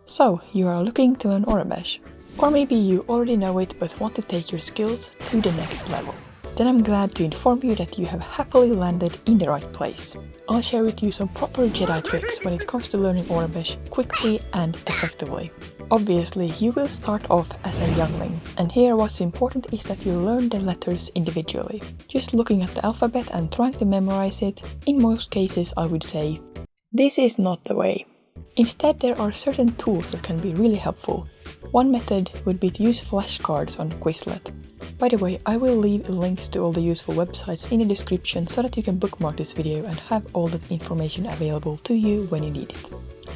So, you are looking to learn Aurebesh. Or maybe you already know it but want to take your skills to the next level. Then I'm glad to inform you that you have happily landed in the right place. I'll share with you some proper Jedi tricks when it comes to learning Aurebesh quickly and effectively. Obviously, you will start off as a youngling, and here what's important is that you learn the letters individually. Just looking at the alphabet and trying to memorize it, in most cases I would say, this is not the way. Instead, there are certain tools that can be really helpful. One method would be to use flashcards on Quizlet. By the way, I will leave links to all the useful websites in the description so that you can bookmark this video and have all that information available to you when you need it.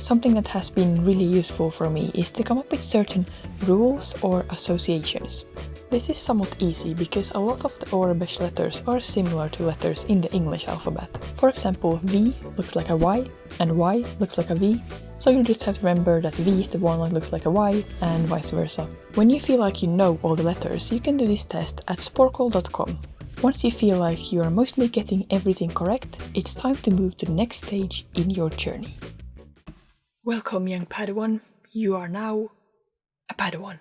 Something that has been really useful for me is to come up with certain rules or associations. This is somewhat easy because a lot of the Aurebesh letters are similar to letters in the English alphabet. For example, V looks like a Y and Y looks like a V, so you'll just have to remember that V is the one that looks like a Y and vice versa. When you feel like you know all the letters, you can do this test at sporcle.com. Once you feel like you are mostly getting everything correct, it's time to move to the next stage in your journey. Welcome, young Padawan. You are now a Padawan.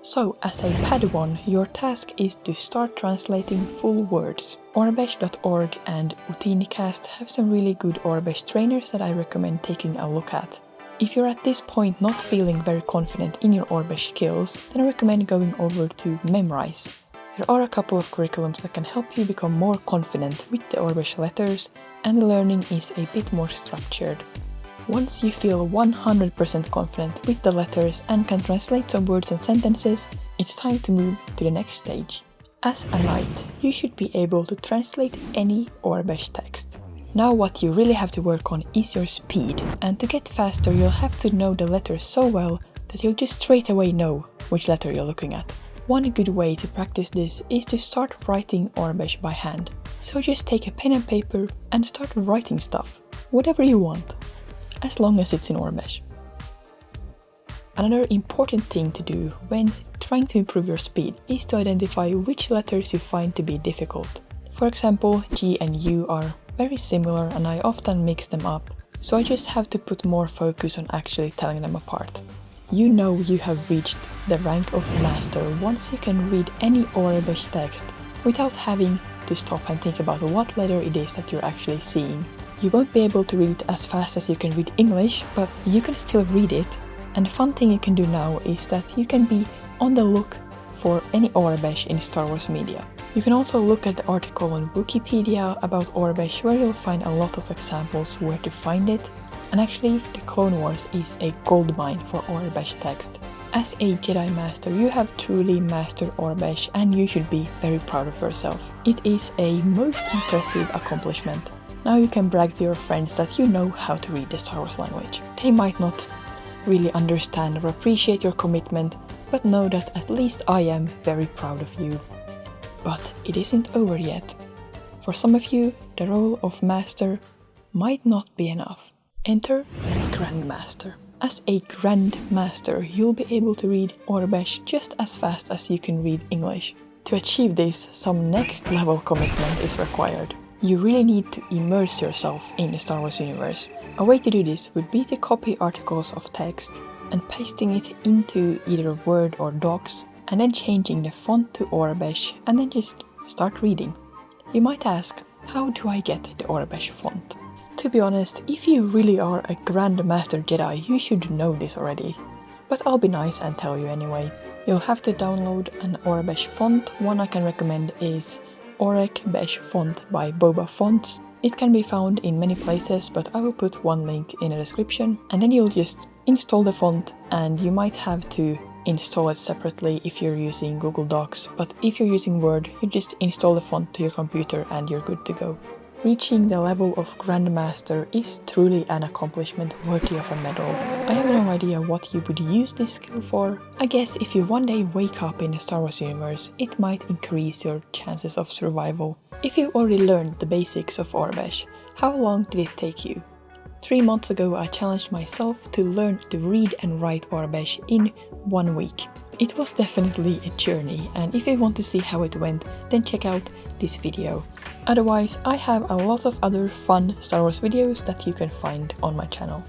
So, as a Padawan, your task is to start translating full words. Aurebesh.org and Utinicast have some really good Aurebesh trainers that I recommend taking a look at. If you're at this point not feeling very confident in your Aurebesh skills, then I recommend going over to Memrise. There are a couple of curriculums that can help you become more confident with the Aurebesh letters, and the learning is a bit more structured. Once you feel 100% confident with the letters and can translate some words and sentences, it's time to move to the next stage. As a knight, you should be able to translate any Aurebesh text. Now what you really have to work on is your speed, and to get faster you'll have to know the letters so well that you'll just straight away know which letter you're looking at. One good way to practice this is to start writing Aurebesh by hand. So just take a pen and paper and start writing stuff, whatever you want, as long as it's in Aurebesh. Another important thing to do when trying to improve your speed is to identify which letters you find to be difficult. For example, G and U are very similar and I often mix them up, so I just have to put more focus on actually telling them apart. You know you have reached the rank of master once you can read any Aurebesh text without having to stop and think about what letter it is that you're actually seeing. You won't be able to read it as fast as you can read English, but you can still read it. And the fun thing you can do now is that you can be on the look for any Aurebesh in Star Wars media. You can also look at the article on Wikipedia about Aurebesh where you'll find a lot of examples where to find it. And actually, the Clone Wars is a goldmine for Aurebesh text. As a Jedi Master, you have truly mastered Aurebesh and you should be very proud of yourself. It is a most impressive accomplishment. Now you can brag to your friends that you know how to read the Star Wars language. They might not really understand or appreciate your commitment, but know that at least I am very proud of you. But it isn't over yet. For some of you, the role of Master might not be enough. Enter Grandmaster. As a Grandmaster, you'll be able to read Aurebesh just as fast as you can read English. To achieve this, some next level commitment is required. You really need to immerse yourself in the Star Wars universe. A way to do this would be to copy articles of text and pasting it into either Word or Docs, and then changing the font to Aurebesh and then just start reading. You might ask, how do I get the Aurebesh font? To be honest, if you really are a Grandmaster Jedi, you should know this already. But I'll be nice and tell you anyway. You'll have to download an Aurebesh font. One I can recommend is Aurebesh font by Boba Fonts. It can be found in many places, but I will put one link in the description, and then you'll just install the font, and you might have to install it separately if you're using Google Docs, but if you're using Word, you just install the font to your computer and you're good to go. Reaching the level of Grandmaster is truly an accomplishment worthy of a medal. I have no idea what you would use this skill for. I guess if you one day wake up in the Star Wars universe, it might increase your chances of survival. If you already learned the basics of Aurebesh, how long did it take you? 3 months ago I challenged myself to learn to read and write Aurebesh in 1 week. It was definitely a journey, and if you want to see how it went, then check out this video. Otherwise, I have a lot of other fun Star Wars videos that you can find on my channel.